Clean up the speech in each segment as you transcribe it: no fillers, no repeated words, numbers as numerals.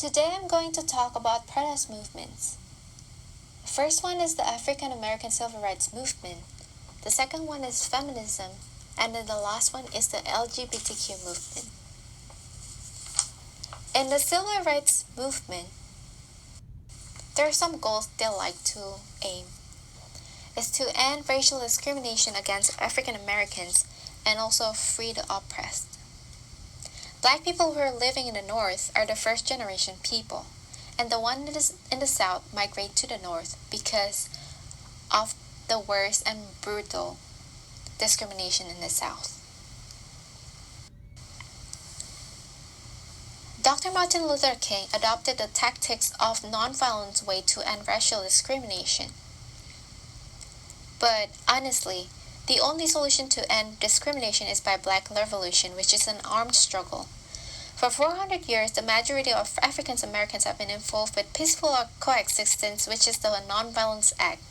Today I'm going to talk about protest movements. The first one is the African American Civil Rights Movement. The second one is feminism. And then the last one is the LGBTQ movement. In the civil rights movement, there are some goals they like to aim. It's to end racial discrimination against African Americans and also free the oppressed. Black people who are living in the North are the first generation people, and the ones in the South migrate to the North because of the worst and brutal discrimination in the South. Dr. Martin Luther King adopted the tactics of nonviolent way to end racial discrimination. But honestly, the only solution to end discrimination is by Black Revolution, which is an armed struggle. For 400 years, the majority of African Americans have been involved with peaceful coexistence, which is the Nonviolence Act,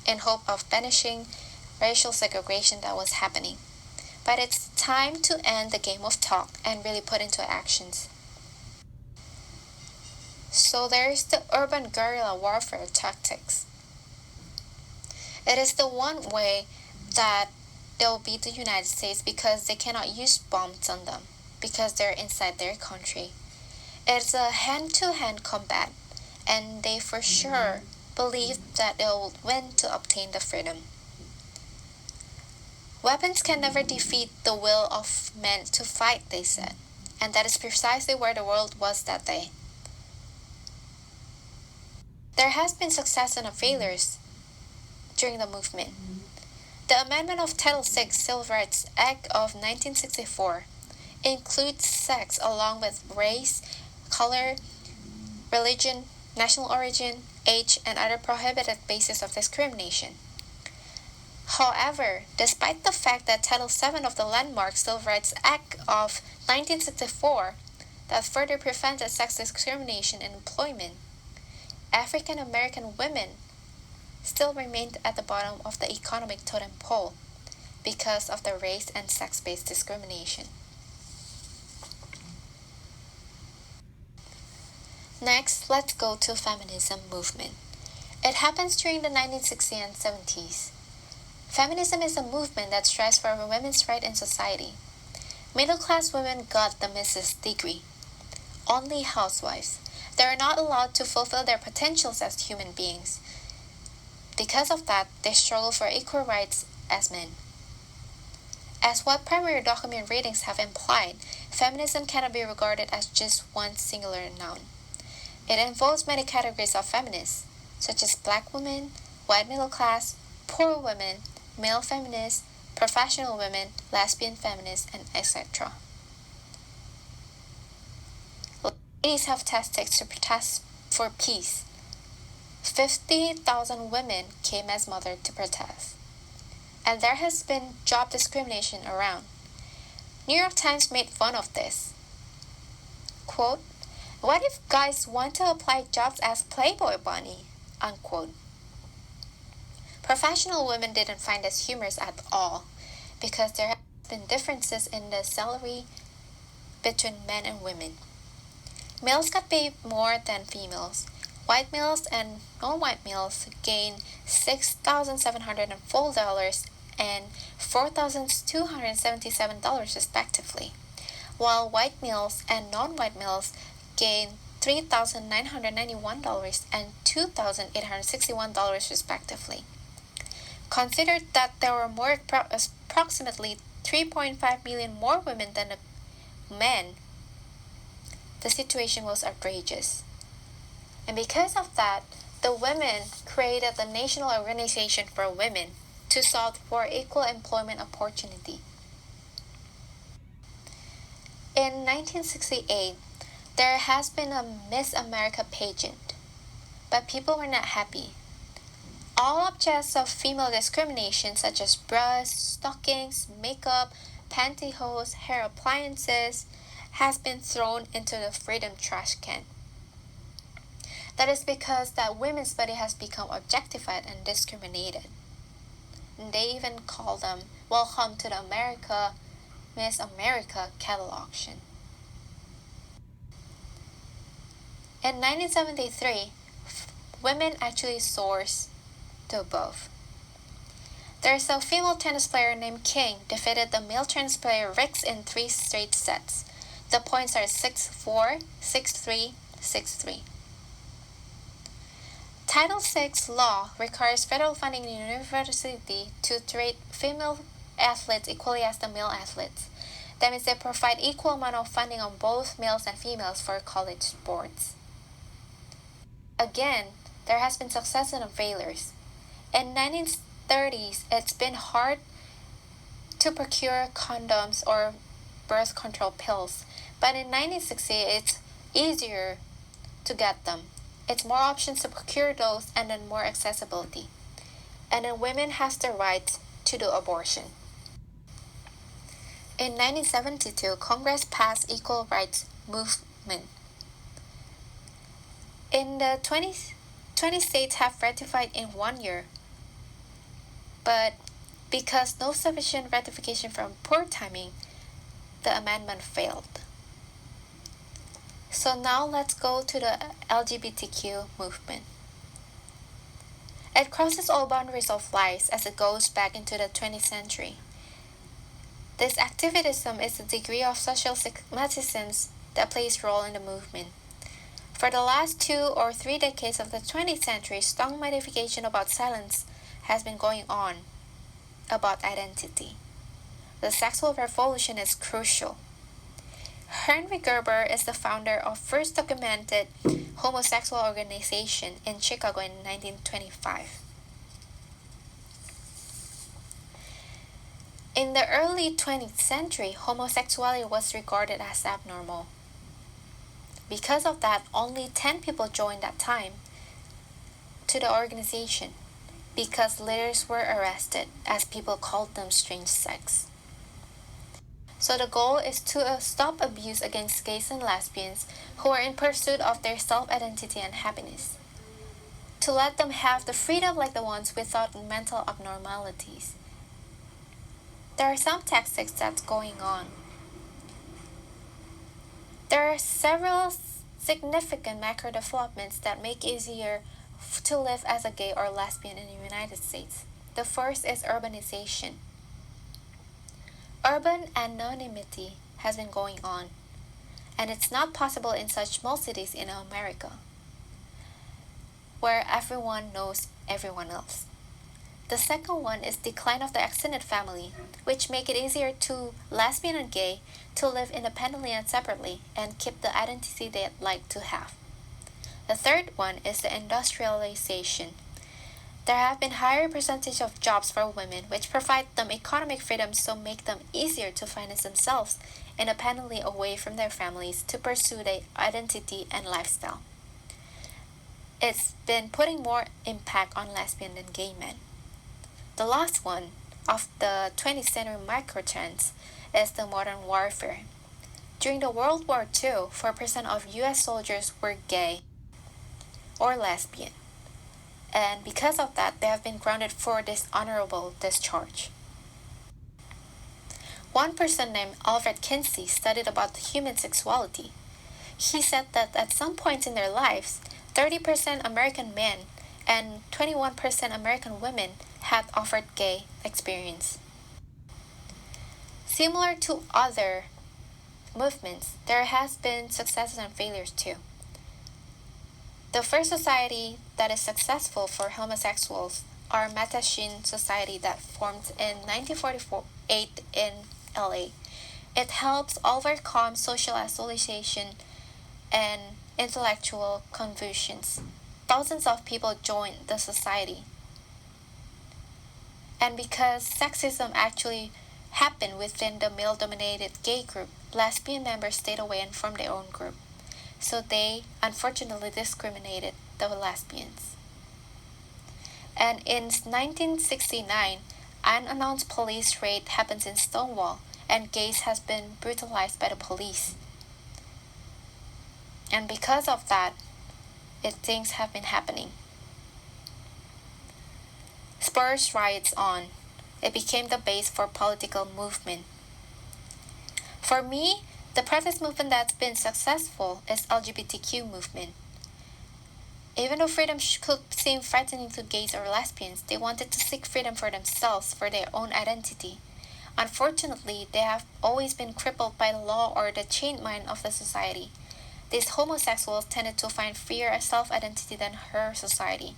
in hope of banishing racial segregation that was happening. But it's time to end the game of talk and really put into actions. So there is the urban guerrilla warfare tactics. It is the one way that they'll beat the United States because they cannot use bombs on them because they're inside their country. It's a hand-to-hand combat, and they for sure believe that they'll win to obtain the freedom. Weapons can never defeat the will of men to fight, they said, and that is precisely where the world was that day. There has been success and failures during the movement. The amendment of Title VI Civil Rights Act of 1964 includes sex along with race, color, religion, national origin, age, and other prohibited bases of discrimination. However, despite the fact that Title VII of the landmark Civil Rights Act of 1964 that further prevented sex discrimination in employment, African American women still remained at the bottom of the economic totem pole because of the race and sex-based discrimination. Next, let's go to feminism movement. It happens during the 1960s and 70s. Feminism is a movement that strives for women's rights in society. Middle-class women got the Mrs. degree. Only housewives. They are not allowed to fulfill their potentials as human beings. Because of that, they struggle for equal rights as men. As what primary document readings have implied, feminism cannot be regarded as just one singular noun. It involves many categories of feminists, such as black women, white middle class, poor women, male feminists, professional women, lesbian feminists, and etc. Ladies have tactics to protest for peace. 50,000 women came as mothers to protest. And there has been job discrimination around. New York Times made fun of this. Quote, "What if guys want to apply jobs as Playboy bunny?" Unquote. Professional women didn't find this humorous at all because there have been differences in the salary between men and women. Males got paid more than females. White males and non-white males gain $6,704 and $4,277 respectively, while white males and non-white males gain $3,991 and $2,861 respectively. Consider that there were approximately 3.5 million more women than men. The situation was outrageous. And because of that, the women created the National Organization for Women to solve for equal employment opportunity. In 1968, there has been a Miss America pageant, but people were not happy. All objects of female discrimination such as bras, stockings, makeup, pantyhose, hair appliances has been thrown into the freedom trash can. That is because that women's body has become objectified and discriminated. And they even call them Welcome to the Miss America cattle auction. In 1973, women actually soared to above. There's a female tennis player named King defeated the male tennis player Ricks in 3 straight sets. The points are 6-4, 6-3, 6-3. Title VI law requires federal funding in university to treat female athletes equally as the male athletes. That means they provide equal amount of funding on both males and females for college sports. Again, there has been success and failures. In 1930s, it's been hard to procure condoms or birth control pills, but in 1960, it's easier to get them. It's more options to procure those and then more accessibility. And then women has the right to do abortion. In 1972, Congress passed Equal Rights Movement. In the 20 states have ratified in 1 year, but because no sufficient ratification from poor timing, the amendment failed. So now let's go to the LGBTQ movement. It crosses all boundaries of life as it goes back into the 20th century. This activism is the degree of social stigmatism that plays a role in the movement. For the last 2 or 3 decades of the 20th century, strong modification about silence has been going on about identity. The sexual revolution is crucial. Henry Gerber is the founder of first documented homosexual organization in Chicago in 1925. In the early 20th century, homosexuality was regarded as abnormal. Because of that, only 10 people joined that time to the organization because leaders were arrested as people called them strange sex. So the goal is to stop abuse against gays and lesbians who are in pursuit of their self-identity and happiness. To let them have the freedom like the ones without mental abnormalities. There are some tactics that's going on. There are several significant macro developments that make it easier to live as a gay or lesbian in the United States. The first is urbanization. Urban anonymity has been going on, and it's not possible in such small cities in America, where everyone knows everyone else. The second one is decline of the extended family, which make it easier to lesbian and gay to live independently and separately and keep the identity they'd like to have. The third one is the industrialization. There have been higher percentage of jobs for women which provide them economic freedom so make them easier to finance themselves independently away from their families to pursue their identity and lifestyle. It's been putting more impact on lesbian than gay men. The last one of the 20th century microtrends is the modern warfare. During the World War II, 4% of US soldiers were gay or lesbian, and because of that, they have been grounded for dishonorable discharge. One person named Alfred Kinsey studied about human sexuality. He said that at some point in their lives, 30% American men and 21% American women had offered gay experience. Similar to other movements, there has been successes and failures too. The first society that is successful for homosexuals are Mattachine Society that formed in 1948 in LA. It helps overcome social isolation and intellectual confusions. Thousands of people joined the society. And because sexism actually happened within the male-dominated gay group, lesbian members stayed away and formed their own group. So they unfortunately discriminated the lesbians. And in 1969, an unannounced police raid happens in Stonewall, and gays has been brutalized by the police. And because of that, things have been happening. Spurs riots on. It became the base for political movement. For me, the protest movement that's been successful is LGBTQ movement. Even though freedom could seem frightening to gays or lesbians, they wanted to seek freedom for themselves, for their own identity. Unfortunately, they have always been crippled by the law or the chained mind of the society. These homosexuals tended to find freer self-identity than her society.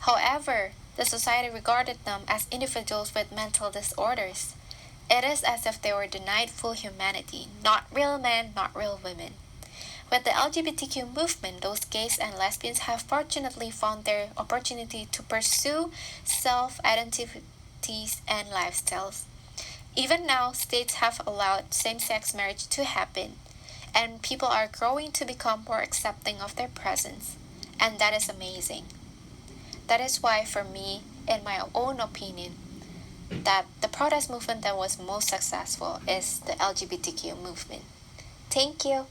However, the society regarded them as individuals with mental disorders. It is as if they were denied full humanity, not real men, not real women. With the LGBTQ movement, those gays and lesbians have fortunately found their opportunity to pursue self-identities and lifestyles. Even now, states have allowed same-sex marriage to happen, and people are growing to become more accepting of their presence, and that is amazing. That is why, for me, in my own opinion, that the protest movement that was most successful is the LGBTQ movement. Thank you.